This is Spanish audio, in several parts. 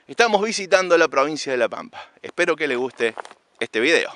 Estamos visitando la provincia de La Pampa. Espero que les guste este video.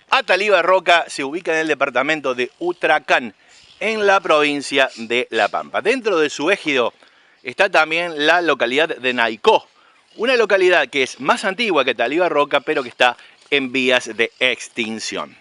Ataliva Roca se ubica en el departamento de Utracán, en la provincia de La Pampa. Dentro de su ejido está también la localidad de Naicó, una localidad que es más antigua que Ataliva Roca, pero que está en vías de extinción.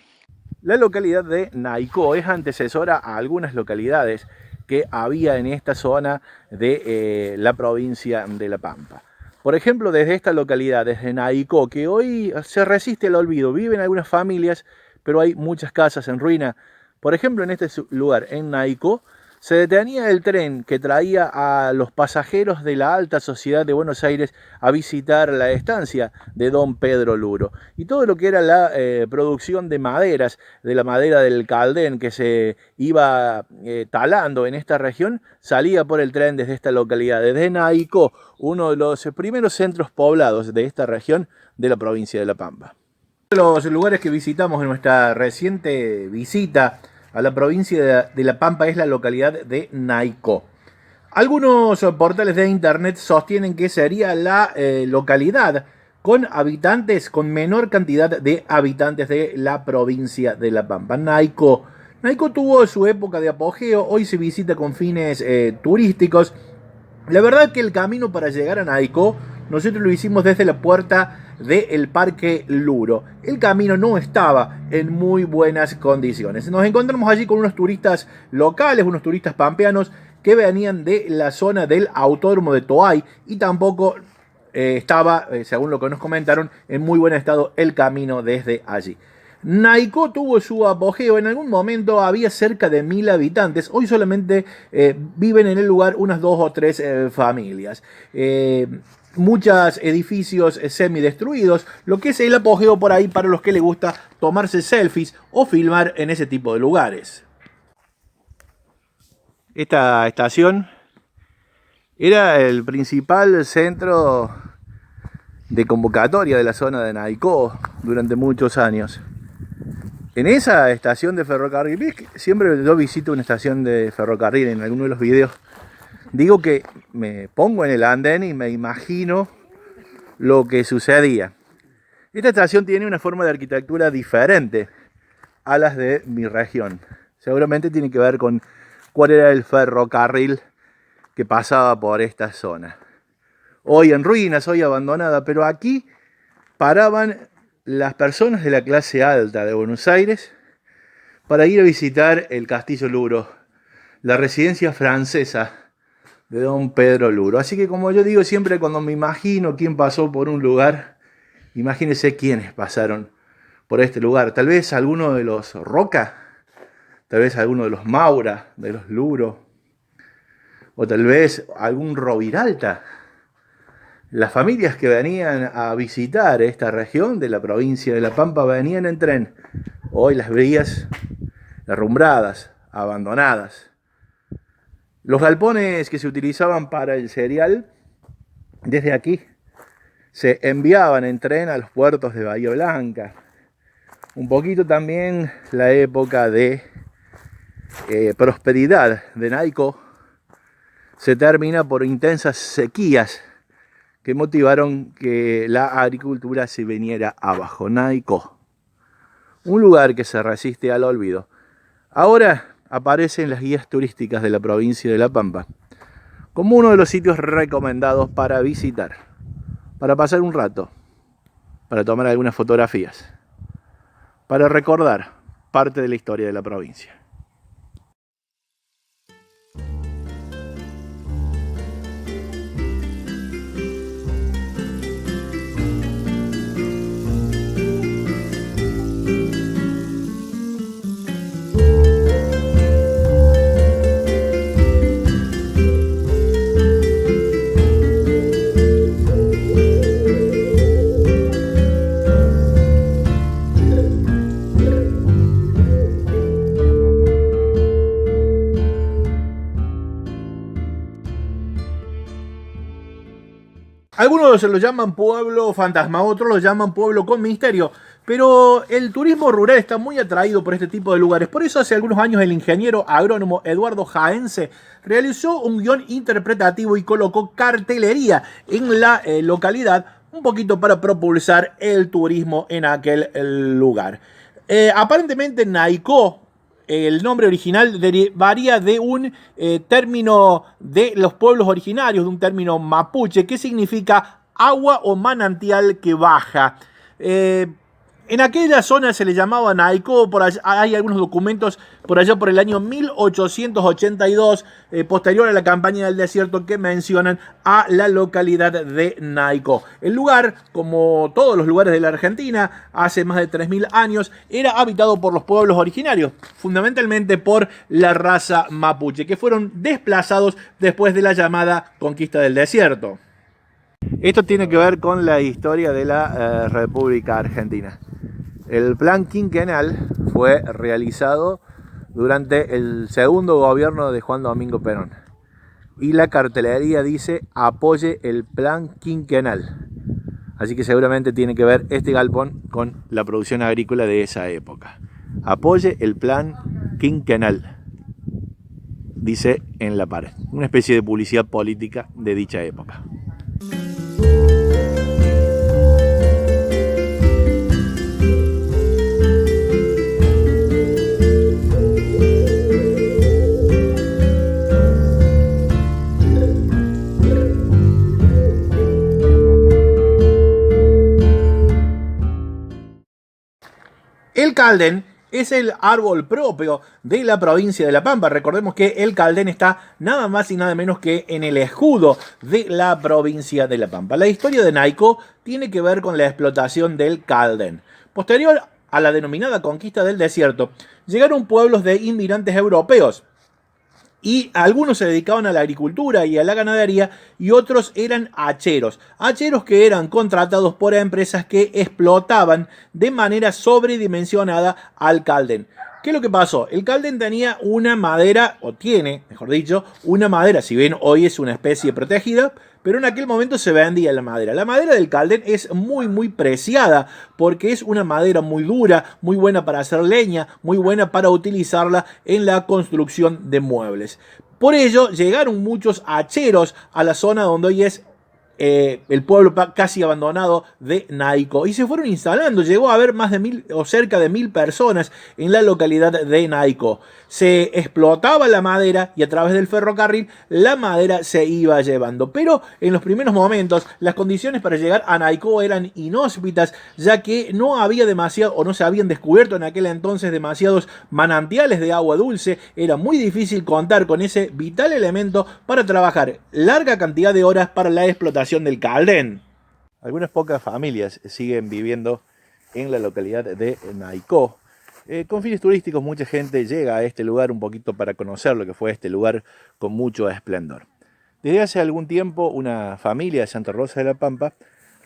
La localidad de Naicó es antecesora a algunas localidades que había en esta zona de la provincia de La Pampa. Por ejemplo, desde esta localidad, desde Naicó, que hoy se resiste al olvido, viven algunas familias, pero hay muchas casas en ruina. Por ejemplo, en este lugar, en Naicó, se detenía el tren que traía a los pasajeros de la alta sociedad de Buenos Aires a visitar la estancia de Don Pedro Luro. Y todo lo que era la producción de maderas, de la madera del Caldén que se iba talando en esta región, salía por el tren desde esta localidad, desde Naicó, uno de los primeros centros poblados de esta región de la provincia de La Pampa. Uno de los lugares que visitamos en nuestra reciente visita a la provincia de La Pampa es la localidad de Naicó. Algunos portales de internet sostienen que sería la localidad con menor cantidad de habitantes de la provincia de La Pampa. Naicó tuvo su época de apogeo, hoy se visita con fines turísticos. La verdad que el camino para llegar a Naicó, nosotros lo hicimos desde la puerta del Parque Luro. El camino no estaba en muy buenas condiciones. Nos encontramos allí con unos turistas locales, unos turistas pampeanos que venían de la zona del Autódromo de Toay y tampoco estaba, según lo que nos comentaron, en muy buen estado el camino desde allí. Naicó tuvo su apogeo, en algún momento había cerca de 1000 habitantes, hoy solamente viven en el lugar unas 2 o 3 familias. Muchos edificios semidestruidos, lo que es el apogeo por ahí para los que les gusta tomarse selfies o filmar en ese tipo de lugares. Esta estación era el principal centro de convocatoria de la zona de Naicó durante muchos años. En esa estación de ferrocarril, siempre yo visito una estación de ferrocarril en alguno de los videos, digo que me pongo en el andén y me imagino lo que sucedía. Esta estación tiene una forma de arquitectura diferente a las de mi región. Seguramente tiene que ver con cuál era el ferrocarril que pasaba por esta zona. Hoy en ruinas, hoy abandonada, pero aquí paraban las personas de la clase alta de Buenos Aires para ir a visitar el Castillo Luro, la residencia francesa de Don Pedro Luro. Así que, como yo digo siempre, cuando me imagino quién pasó por un lugar, imagínense quiénes pasaron por este lugar. Tal vez alguno de los Roca, tal vez alguno de los Maura, de los Luro, o tal vez algún Roviralta. Las familias que venían a visitar esta región de la provincia de La Pampa venían en tren. Hoy las vías derrumbradas, abandonadas. Los galpones que se utilizaban para el cereal, desde aquí, se enviaban en tren a los puertos de Bahía Blanca. Un poquito también la época de prosperidad de Naicó se termina por intensas sequías que motivaron que la agricultura se viniera abajo. Naicó, un lugar que se resiste al olvido. Ahora aparece en las guías turísticas de la provincia de La Pampa como uno de los sitios recomendados para visitar, para pasar un rato, para tomar algunas fotografías, para recordar parte de la historia de la provincia. Algunos lo llaman pueblo fantasma, otros lo llaman pueblo con misterio, pero el turismo rural está muy atraído por este tipo de lugares. Por eso hace algunos años el ingeniero agrónomo Eduardo Jaense realizó un guión interpretativo y colocó cartelería en la localidad, un poquito para propulsar el turismo en aquel lugar. Aparentemente Naicó, el nombre original varía de un término de los pueblos originarios, de un término mapuche, que significa agua o manantial que baja. En aquella zona se le llamaba Naicó, por allá, hay algunos documentos por allá por el año 1882, posterior a la campaña del desierto, que mencionan a la localidad de Naicó. El lugar, como todos los lugares de la Argentina, hace más de 3000 años, era habitado por los pueblos originarios, fundamentalmente por la raza mapuche, que fueron desplazados después de la llamada conquista del desierto. Esto tiene que ver con la historia de la República Argentina. El plan quinquenal fue realizado durante el segundo gobierno de Juan Domingo Perón. Y la cartelería dice: apoye el plan quinquenal. Así que seguramente tiene que ver este galpón con la producción agrícola de esa época. Apoye el plan quinquenal, dice en la pared. Una especie de publicidad política de dicha época. El Caldén es el árbol propio de la provincia de La Pampa. Recordemos que el Caldén está nada más y nada menos que en el escudo de la provincia de La Pampa. La historia de Naicó tiene que ver con la explotación del Caldén. Posterior a la denominada conquista del desierto, llegaron pueblos de inmigrantes europeos. Y algunos se dedicaban a la agricultura y a la ganadería, y otros eran hacheros. Hacheros que eran contratados por empresas que explotaban de manera sobredimensionada al Caldén. ¿Qué es lo que pasó? El Caldén tenía una madera, o tiene, mejor dicho, una madera, si bien hoy es una especie protegida, pero en aquel momento se vendía la madera. La madera del Caldén es muy preciada porque es una madera muy dura, muy buena para hacer leña, muy buena para utilizarla en la construcción de muebles. Por ello llegaron muchos hacheros a la zona donde hoy es el pueblo casi abandonado de Naicó, y se fueron instalando. Llegó a haber más de 1000 o cerca de 1000 personas en la localidad de Naicó. Se explotaba la madera y a través del ferrocarril la madera se iba llevando, pero en los primeros momentos las condiciones para llegar a Naicó eran inhóspitas, ya que no había demasiado, o no se habían descubierto en aquel entonces demasiados manantiales de agua dulce. Era muy difícil contar con ese vital elemento para trabajar larga cantidad de horas para la explotación del Caldén. Algunas pocas familias siguen viviendo en la localidad de Naicó. Con fines turísticos, mucha gente llega a este lugar un poquito para conocer lo que fue este lugar con mucho esplendor. Desde hace algún tiempo, una familia de Santa Rosa de la Pampa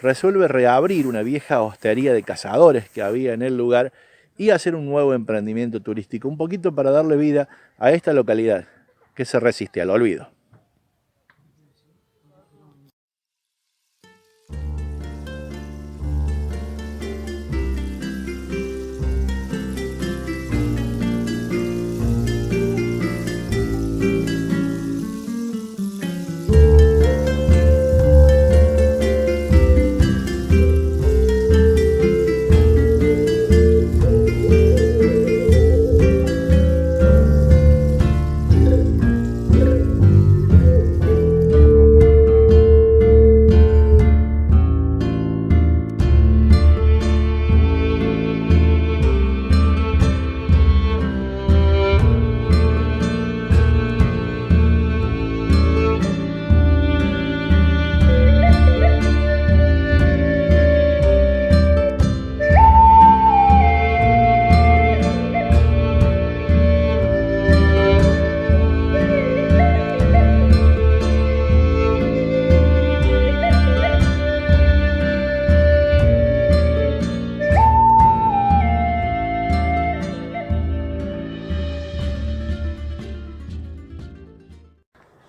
resuelve reabrir una vieja hostería de cazadores que había en el lugar y hacer un nuevo emprendimiento turístico, un poquito para darle vida a esta localidad que se resiste al olvido.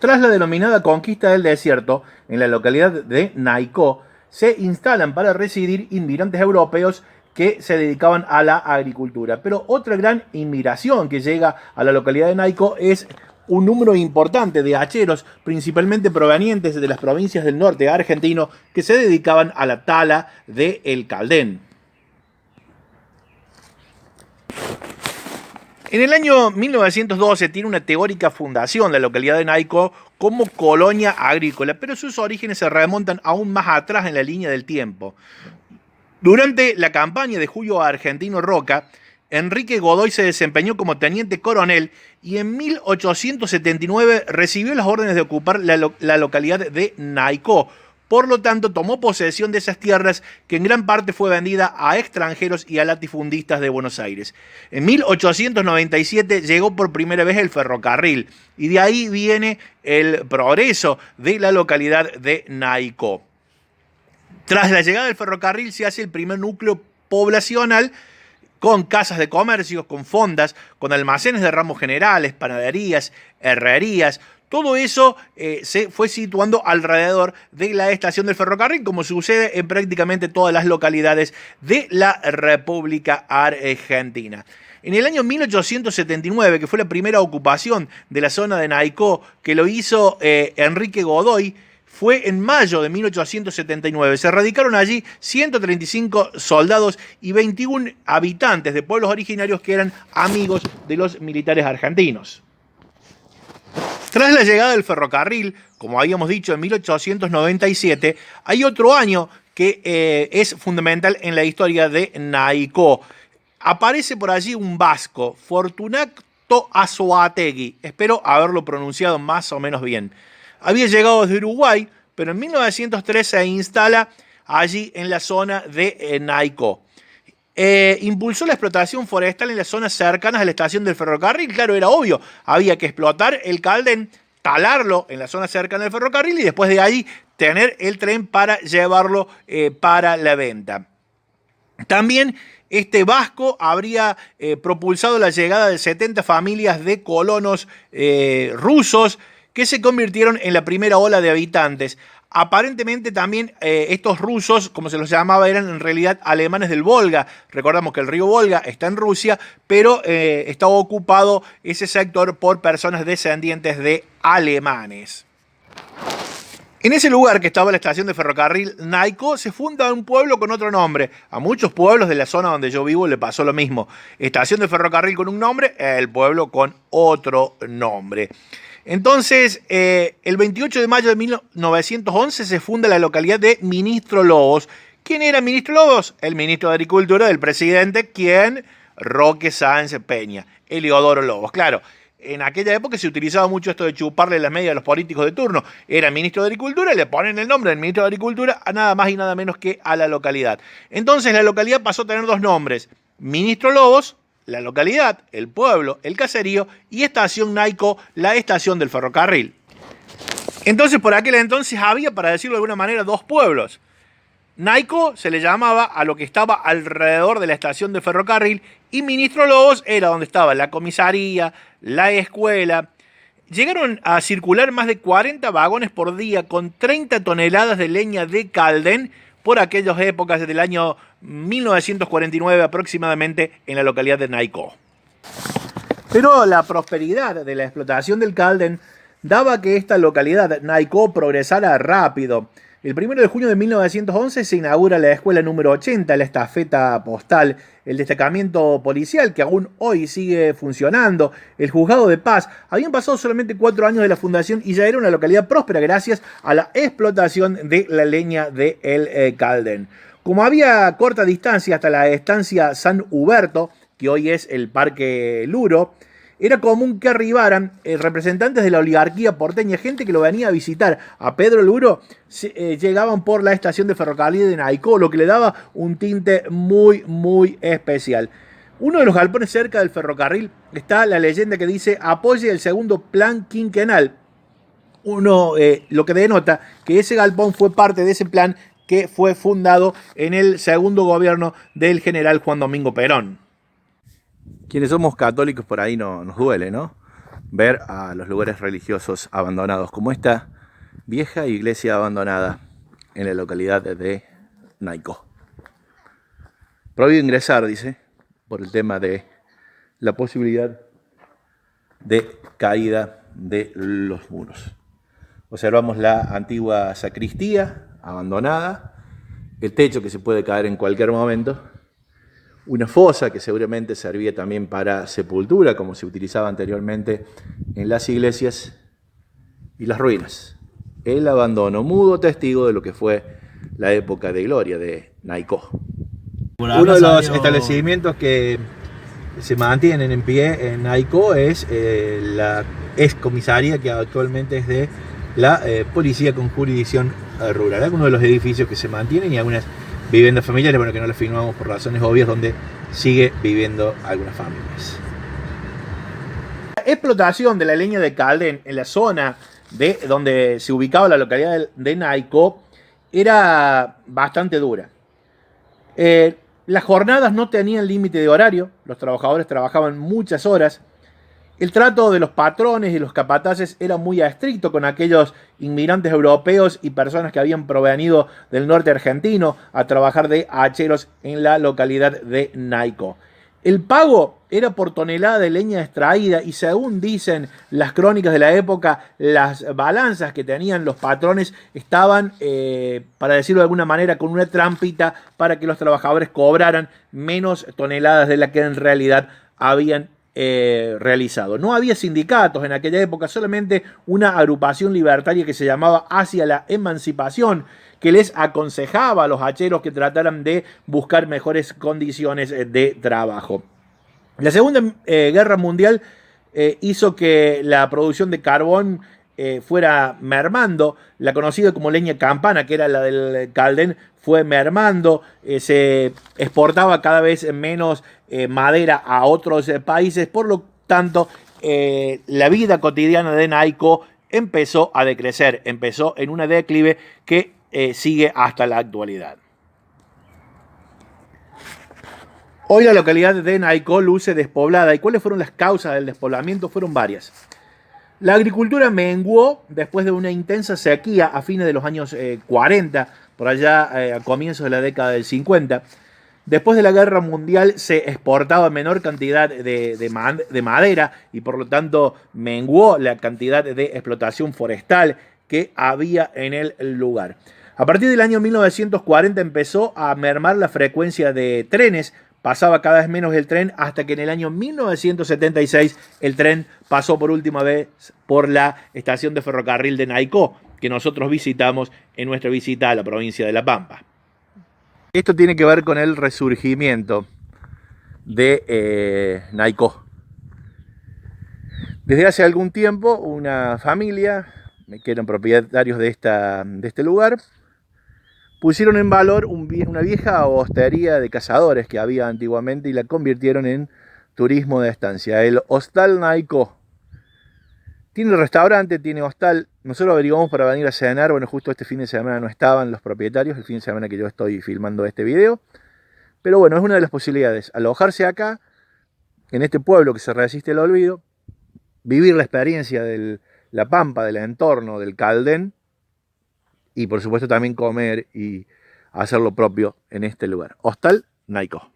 Tras la denominada conquista del desierto, en la localidad de Naicó, se instalan para residir inmigrantes europeos que se dedicaban a la agricultura. Pero otra gran inmigración que llega a la localidad de Naicó es un número importante de hacheros, principalmente provenientes de las provincias del norte argentino, que se dedicaban a la tala del caldén. En el año 1912 tiene una teórica fundación la localidad de Naicó como colonia agrícola, pero sus orígenes se remontan aún más atrás en la línea del tiempo. Durante la campaña de Julio Argentino Roca, Enrique Godoy se desempeñó como teniente coronel y en 1879 recibió las órdenes de ocupar la localidad de Naicó. Por lo tanto, tomó posesión de esas tierras que en gran parte fue vendida a extranjeros y a latifundistas de Buenos Aires. En 1897 llegó por primera vez el ferrocarril y de ahí viene el progreso de la localidad de Naicó. Tras la llegada del ferrocarril se hace el primer núcleo poblacional con casas de comercio, con fondas, con almacenes de ramos generales, panaderías, herrerías. Todo eso se fue situando alrededor de la estación del ferrocarril, como sucede en prácticamente todas las localidades de la República Argentina. En el año 1879, que fue la primera ocupación de la zona de Naicó, que lo hizo Enrique Godoy, fue en mayo de 1879. Se radicaron allí 135 soldados y 21 habitantes de pueblos originarios que eran amigos de los militares argentinos. Tras la llegada del ferrocarril, como habíamos dicho, en 1897, hay otro año que es fundamental en la historia de Naicó. Aparece por allí un vasco, Fortunato Azoategui. Espero haberlo pronunciado más o menos bien. Había llegado desde Uruguay, pero en 1903 se instala allí en la zona de Naicó. Impulsó la explotación forestal en las zonas cercanas a la estación del ferrocarril. Claro, era obvio, había que explotar el caldén, talarlo en la zona cercana del ferrocarril y después de ahí tener el tren para llevarlo para la venta. También este vasco habría propulsado la llegada de 70 familias de colonos rusos que se convirtieron en la primera ola de habitantes. Aparentemente también estos rusos, como se los llamaba, eran en realidad alemanes del Volga. Recordamos que el río Volga está en Rusia, pero estaba ocupado ese sector por personas descendientes de alemanes. En ese lugar que estaba la estación de ferrocarril Naicó se funda un pueblo con otro nombre. A muchos pueblos de la zona donde yo vivo le pasó lo mismo. Estación de ferrocarril con un nombre, el pueblo con otro nombre. Entonces, el 28 de mayo de 1911 se funda la localidad de Ministro Lobos. ¿Quién era Ministro Lobos? El ministro de Agricultura del presidente, ¿quién? Roque Sáenz Peña, Eliodoro Lobos. Claro, en aquella época se utilizaba mucho esto de chuparle las medias a los políticos de turno. Era ministro de Agricultura, le ponen el nombre del ministro de Agricultura a nada más y nada menos que a la localidad. Entonces la localidad pasó a tener dos nombres: Ministro Lobos, la localidad, el pueblo, el caserío, y Estación Naicó, la estación del ferrocarril. Entonces, por aquel entonces había, para decirlo de alguna manera, dos pueblos. Naicó se le llamaba a lo que estaba alrededor de la estación de ferrocarril y Ministro Lobos era donde estaba la comisaría, la escuela. Llegaron a circular más de 40 vagones por día con 30 toneladas de leña de caldén por aquellas épocas, desde el año 1949 aproximadamente, en la localidad de Naicó. Pero la prosperidad de la explotación del caldén daba que esta localidad, Naicó, progresara rápido. El 1 de junio de 1911 se inaugura la escuela número 80, la estafeta postal, el destacamento policial que aún hoy sigue funcionando, el juzgado de paz. Habían pasado solamente 4 años de la fundación y ya era una localidad próspera gracias a la explotación de la leña del caldén. Como había corta distancia hasta la estancia San Huberto, que hoy es el Parque Luro, era común que arribaran representantes de la oligarquía porteña, gente que lo venía a visitar a Pedro Luro, llegaban por la estación de ferrocarril de Naicó, lo que le daba un tinte muy, muy especial. Uno de los galpones cerca del ferrocarril está la leyenda que dice: apoye el segundo plan quinquenal. Lo que denota que ese galpón fue parte de ese plan que fue fundado en el segundo gobierno del general Juan Domingo Perón. Quienes somos católicos por ahí nos duele, ¿no? ver a los lugares religiosos abandonados, como esta vieja iglesia abandonada en la localidad de Naicó. Prohibido ingresar, dice, por el tema de la posibilidad de caída de los muros. Observamos la antigua sacristía abandonada, el techo que se puede caer en cualquier momento, una fosa que seguramente servía también para sepultura, como se utilizaba anteriormente en las iglesias, y las ruinas. El abandono, mudo testigo de lo que fue la época de gloria de Naicó. Uno de los establecimientos que se mantienen en pie en Naicó es la excomisaría, que actualmente es de la policía con jurisdicción rural. Algunos de los edificios que se mantienen y algunas viviendas familiares, bueno, que no las firmamos por razones obvias, donde sigue viviendo algunas familias. La explotación de la leña de Caldén en la zona de donde se ubicaba la localidad de Naicó era bastante dura. Las jornadas no tenían límite de horario, los trabajadores trabajaban muchas horas. El trato de los patrones y los capataces era muy estricto con aquellos inmigrantes europeos y personas que habían provenido del norte argentino a trabajar de hacheros en la localidad de Naicó. El pago era por tonelada de leña extraída y, según dicen las crónicas de la época, las balanzas que tenían los patrones estaban, para decirlo de alguna manera, con una trampita para que los trabajadores cobraran menos toneladas de las que en realidad habían realizado. No había sindicatos en aquella época, solamente una agrupación libertaria que se llamaba Hacia la Emancipación, que les aconsejaba a los hacheros que trataran de buscar mejores condiciones de trabajo. La Segunda Guerra Mundial hizo que la producción de carbón fuera mermando. La conocida como leña campana, que era la del Caldén, fue mermando. Se exportaba cada vez menos madera a otros países. Por lo tanto, la vida cotidiana de Naicó empezó a decrecer, empezó en una declive que sigue hasta la actualidad. Hoy la localidad de Naicó luce despoblada. ¿Y cuáles fueron las causas del despoblamiento? Fueron varias. La agricultura menguó después de una intensa sequía a fines de los años 40, por allá a comienzos de la década del 50. Después de la Guerra Mundial se exportaba menor cantidad de madera y por lo tanto menguó la cantidad de explotación forestal que había en el lugar. A partir del año 1940 empezó a mermar la frecuencia de trenes. Pasaba cada vez menos el tren hasta que en el año 1976 el tren pasó por última vez por la estación de ferrocarril de Naicó, que nosotros visitamos en nuestra visita a la provincia de La Pampa. Esto tiene que ver con el resurgimiento de Naicó. Desde hace algún tiempo una familia, que eran propietarios de este lugar, pusieron en valor una vieja hostería de cazadores que había antiguamente y la convirtieron en turismo de estancia, el Hostal Naicó. Tiene restaurante, tiene hostal. Nosotros averiguamos para venir a cenar. Bueno, justo este fin de semana no estaban los propietarios, el fin de semana que yo estoy filmando este video. Pero bueno, es una de las posibilidades, alojarse acá, en este pueblo que se resiste al olvido, vivir la experiencia de La Pampa, del entorno, del Caldén, y por supuesto también comer y hacer lo propio en este lugar. Hostal Naicó.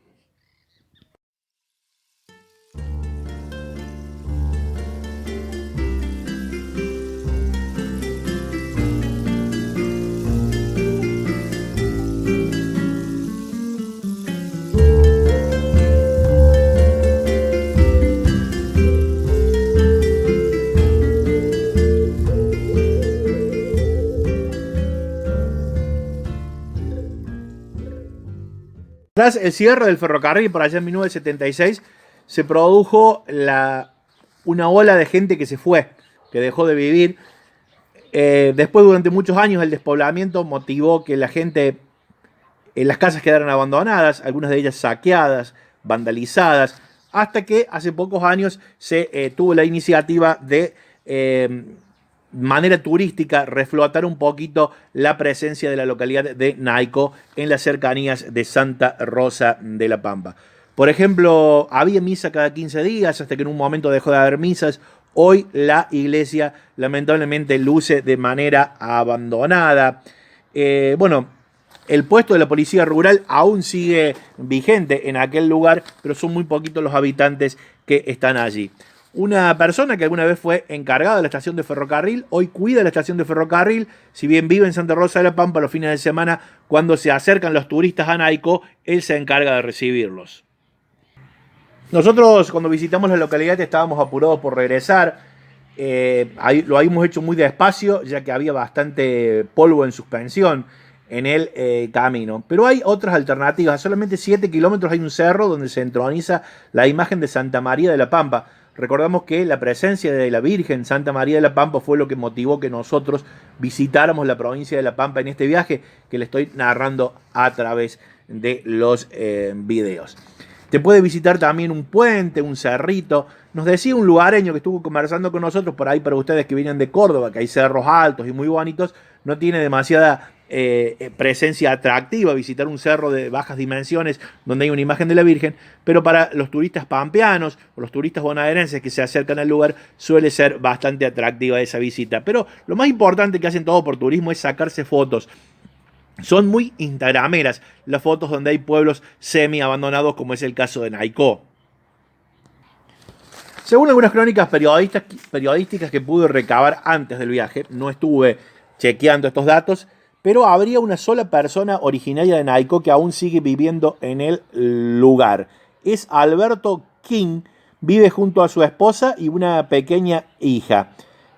Tras el cierre del ferrocarril por allá en 1976, se produjo una ola de gente que se fue, que dejó de vivir. Después, durante muchos años, el despoblamiento motivó que la gente, las casas quedaran abandonadas, algunas de ellas saqueadas, vandalizadas, hasta que hace pocos años se tuvo la iniciativa de manera turística reflotar un poquito la presencia de la localidad de Naicó en las cercanías de Santa Rosa de la Pampa. Por ejemplo, había misa cada 15 días hasta que en un momento dejó de haber misas. Hoy la iglesia lamentablemente luce de manera abandonada. Bueno, el puesto de la policía rural aún sigue vigente en aquel lugar, pero son muy poquitos los habitantes que están allí. Una persona que alguna vez fue encargada de la estación de ferrocarril, hoy cuida la estación de ferrocarril, si bien vive en Santa Rosa de la Pampa, los fines de semana, cuando se acercan los turistas a Naicó, él se encarga de recibirlos. Nosotros cuando visitamos la localidad estábamos apurados por regresar, lo habíamos hecho muy despacio, ya que había bastante polvo en suspensión en el camino. Pero hay otras alternativas. A solamente 7 kilómetros hay un cerro donde se entroniza la imagen de Santa María de la Pampa. Recordamos que la presencia de la Virgen Santa María de la Pampa fue lo que motivó que nosotros visitáramos la provincia de La Pampa en este viaje que le estoy narrando a través de los videos. Te puede visitar también un puente, un cerrito. Nos decía un lugareño que estuvo conversando con nosotros por ahí, para ustedes que vienen de Córdoba, que hay cerros altos y muy bonitos, no tiene demasiada presencia atractiva visitar un cerro de bajas dimensiones donde hay una imagen de la Virgen, pero para los turistas pampeanos o los turistas bonaerenses que se acercan al lugar suele ser bastante atractiva esa visita. Pero lo más importante que hacen todo por turismo es sacarse fotos. Son muy instagrameras las fotos donde hay pueblos semi abandonados, como es el caso de Naicó. Según algunas crónicas periodísticas que pude recabar antes del viaje, no estuve chequeando estos datos, pero habría una sola persona originaria de Naicó que aún sigue viviendo en el lugar. Es Alberto King, vive junto a su esposa y una pequeña hija.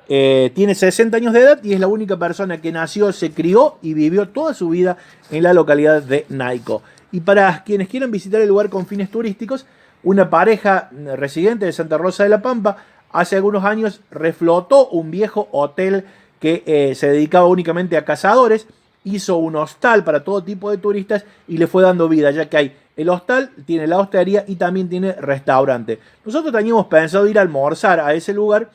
Tiene 60 años de edad y es la única persona que nació, se crió y vivió toda su vida en la localidad de Naicó. Y para quienes quieran visitar el lugar con fines turísticos, una pareja residente de Santa Rosa de la Pampa hace algunos años reflotó un viejo hotel que se dedicaba únicamente a cazadores, hizo un hostal para todo tipo de turistas y le fue dando vida, ya que hay el hostal, tiene la hostería y también tiene restaurante. Nosotros teníamos pensado ir a almorzar a ese lugar,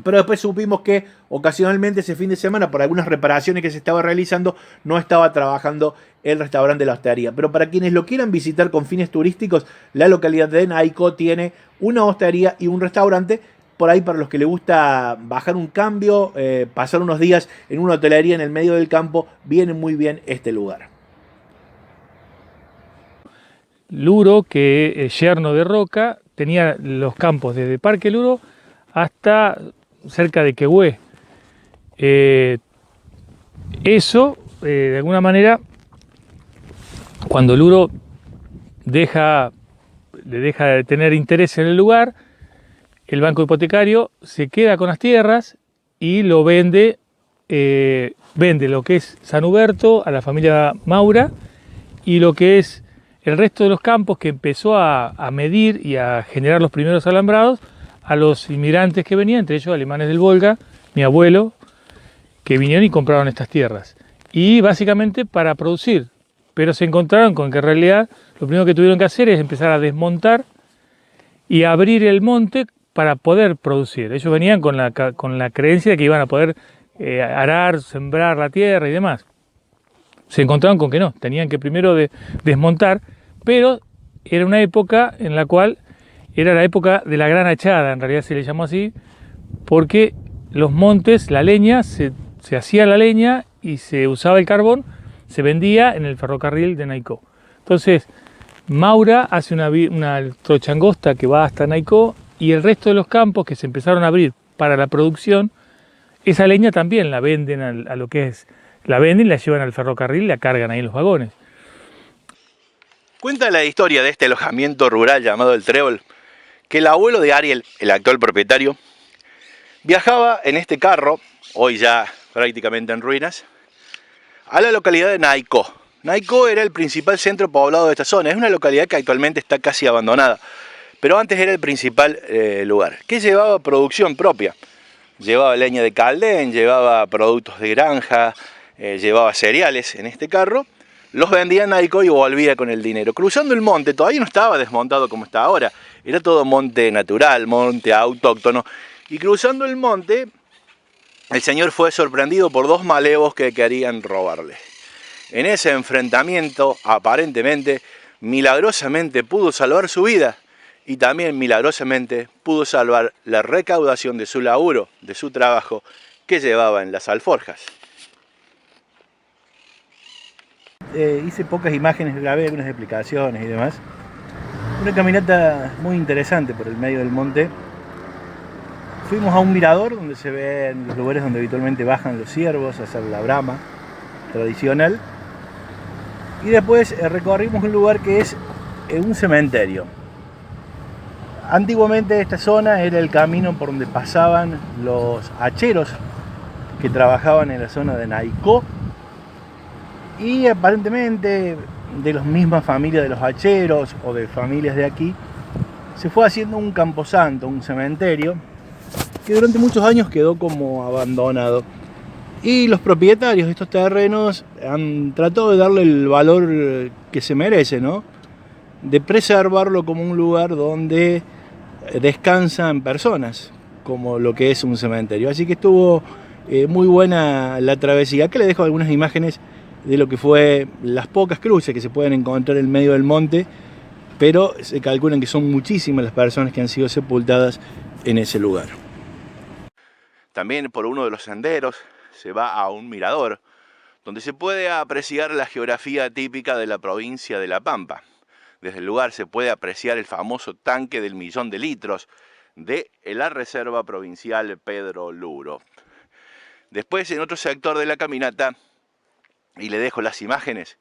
pero después supimos que ocasionalmente ese fin de semana, por algunas reparaciones que se estaba realizando, no estaba trabajando el restaurante de la hostería. Pero para quienes lo quieran visitar con fines turísticos, la localidad de Naicó tiene una hostería y un restaurante. Por ahí, para los que les gusta bajar un cambio, pasar unos días en una hotelería en el medio del campo, viene muy bien este lugar. Luro, que es yerno de Roca, tenía los campos desde Parque Luro hasta cerca de Quehue. Eso, de alguna manera, cuando Luro le deja de tener interés en el lugar, el banco hipotecario se queda con las tierras y lo vende, vende lo que es San Huberto a la familia Maura y lo que es el resto de los campos que empezó a medir y a generar los primeros alambrados a los inmigrantes que venían, entre ellos alemanes del Volga, mi abuelo, que vinieron y compraron estas tierras. Y básicamente para producir, pero se encontraron con que en realidad lo primero que tuvieron que hacer es empezar a desmontar y abrir el monte para poder producir. Ellos venían con la creencia de que iban a poder arar, sembrar la tierra y demás. Se encontraron con que no, tenían que primero desmontar, pero era una época en la cual era la época de la gran hachada, en realidad se le llamó así, porque los montes, la leña, se hacía la leña y se usaba el carbón, se vendía en el ferrocarril de Naicó. Entonces, Maura hace una trochangosta que va hasta Naicó y el resto de los campos que se empezaron a abrir para la producción, esa leña también la venden a lo que es, la venden, la llevan al ferrocarril y la cargan ahí en los vagones. Cuenta la historia de este alojamiento rural llamado El Trébol, que el abuelo de Ariel, el actual propietario, viajaba en este carro, hoy ya prácticamente en ruinas, a la localidad de Naicó. Naicó era el principal centro poblado de esta zona, es una localidad que actualmente está casi abandonada, pero antes era el principal lugar, que llevaba producción propia. Llevaba leña de caldén, llevaba productos de granja, llevaba cereales en este carro, los vendía en Naicó y volvía con el dinero. Cruzando el monte, todavía no estaba desmontado como está ahora, era todo monte natural, monte autóctono, y cruzando el monte, el señor fue sorprendido por dos malevos que querían robarle. En ese enfrentamiento, aparentemente, milagrosamente pudo salvar su vida y también milagrosamente pudo salvar la recaudación de su laburo, de su trabajo que llevaba en las alforjas. Hice pocas imágenes, grabé algunas explicaciones y demás. Una caminata muy interesante por el medio del monte. Fuimos a un mirador donde se ven los lugares donde habitualmente bajan los ciervos a hacer la brama tradicional. Y después recorrimos un lugar que es un cementerio. Antiguamente esta zona era el camino por donde pasaban los hacheros que trabajaban en la zona de Naicó. Y aparentemente de las mismas familias de los hacheros o de familias de aquí, se fue haciendo un camposanto, un cementerio, que durante muchos años quedó como abandonado. Y los propietarios de estos terrenos han tratado de darle el valor que se merece, ¿no? De preservarlo como un lugar donde descansan personas, como lo que es un cementerio. Así que estuvo muy buena la travesía. Acá les dejo algunas imágenes de lo que fue las pocas cruces que se pueden encontrar en el medio del monte, pero se calculan que son muchísimas las personas que han sido sepultadas en ese lugar. También por uno de los senderos se va a un mirador, donde se puede apreciar la geografía típica de la provincia de La Pampa. Desde el lugar se puede apreciar el famoso tanque del 1.000.000 de litros de la Reserva Provincial Pedro Luro. Después, en otro sector de la caminata, y le dejo las imágenes,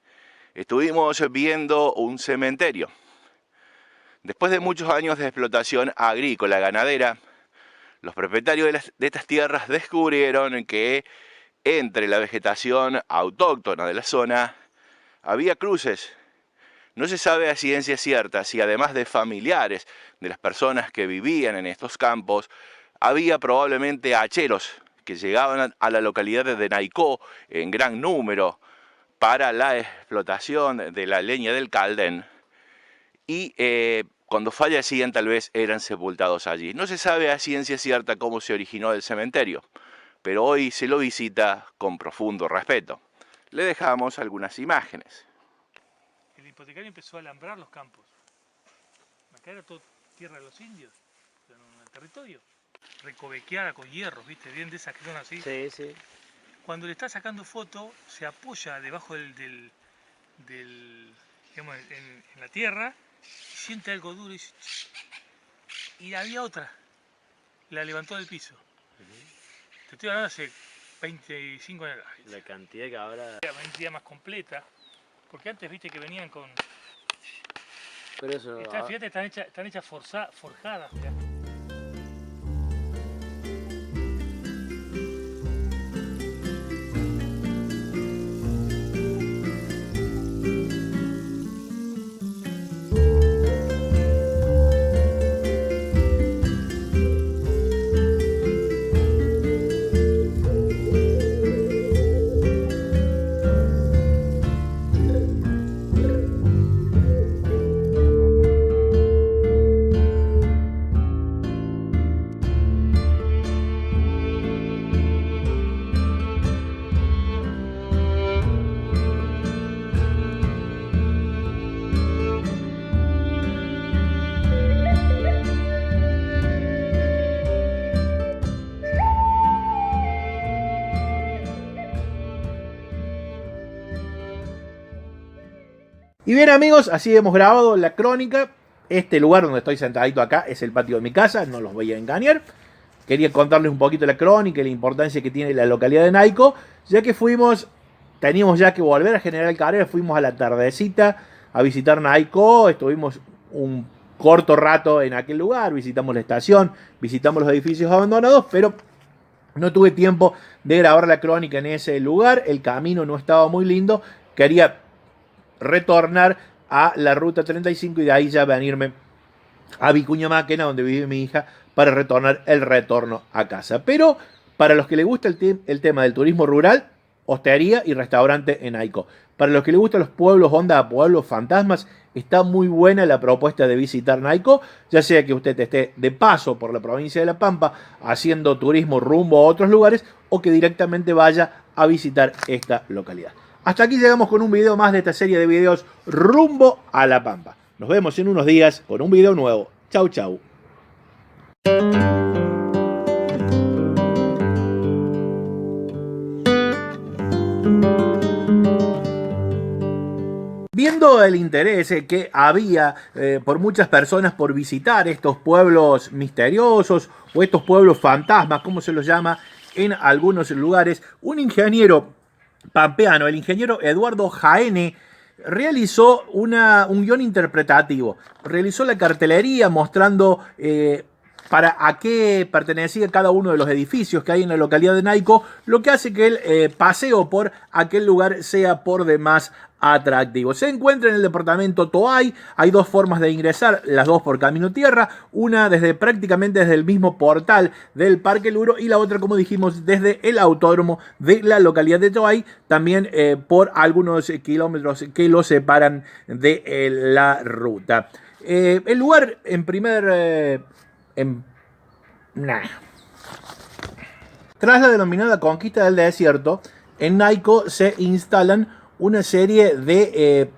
estuvimos viendo un cementerio. Después de muchos años de explotación agrícola ganadera, los propietarios de estas tierras descubrieron que entre la vegetación autóctona de la zona había cruces. No se sabe a ciencia cierta si además de familiares de las personas que vivían en estos campos, había probablemente hacheros que llegaban a la localidad de Naicó en gran número para la explotación de la leña del Caldén, y cuando fallecían tal vez eran sepultados allí. No se sabe a ciencia cierta cómo se originó el cementerio, pero hoy se lo visita con profundo respeto. Le dejamos algunas imágenes. El hipotecario empezó a alambrar los campos. Acá era todo tierra de los indios, en el territorio. Recovequeada con hierros, ¿viste? Bien de esas que son así. Sí, sí. Cuando le está sacando foto, se apoya debajo digamos, en la tierra, siente algo duro y había otra. La levantó del piso. Te estoy hablando hace 25 años. La cantidad que ahora... Era una identidad más completa, porque antes viste que venían con... Pero eso... Fíjate, están hechas forjadas. Mirá. Y bien amigos, así hemos grabado la crónica. Este lugar donde estoy sentadito acá es el patio de mi casa, no los voy a engañar. Quería contarles un poquito la crónica y la importancia que tiene la localidad de Naicó, ya que teníamos ya que volver a General Carrera, fuimos a la tardecita a visitar Naicó, estuvimos un corto rato en aquel lugar, visitamos la estación, visitamos los edificios abandonados, pero no tuve tiempo de grabar la crónica en ese lugar, el camino no estaba muy lindo, quería retornar a la ruta 35 y de ahí ya venirme a Vicuña Maquena, donde vive mi hija, para retornar el retorno a casa. Pero para los que les gusta el tema del turismo rural, hostería y restaurante en Naicó. Para los que les gustan los pueblos onda, pueblos fantasmas, está muy buena la propuesta de visitar Naicó, ya sea que usted esté de paso por la provincia de La Pampa haciendo turismo rumbo a otros lugares o que directamente vaya a visitar esta localidad. Hasta aquí llegamos con un video más de esta serie de videos rumbo a La Pampa. Nos vemos en unos días con un video nuevo. Chau, chau. Viendo el interés que había por muchas personas por visitar estos pueblos misteriosos o estos pueblos fantasmas, como se los llama en algunos lugares, un ingeniero pampeano, el ingeniero Eduardo Jaene, realizó un guión interpretativo. Realizó la cartelería mostrando para a qué pertenecía cada uno de los edificios que hay en la localidad de Naico, lo que hace que el paseo por aquel lugar sea por demás atractivo. Se encuentra en el departamento Toay. Hay dos formas de ingresar, las dos por camino tierra, una prácticamente desde el mismo portal del Parque Luro y la otra, como dijimos, desde el autódromo de la localidad de Toay, también por algunos kilómetros que lo separan de la ruta. El lugar Tras la denominada conquista del desierto, en Naico se instalan una serie de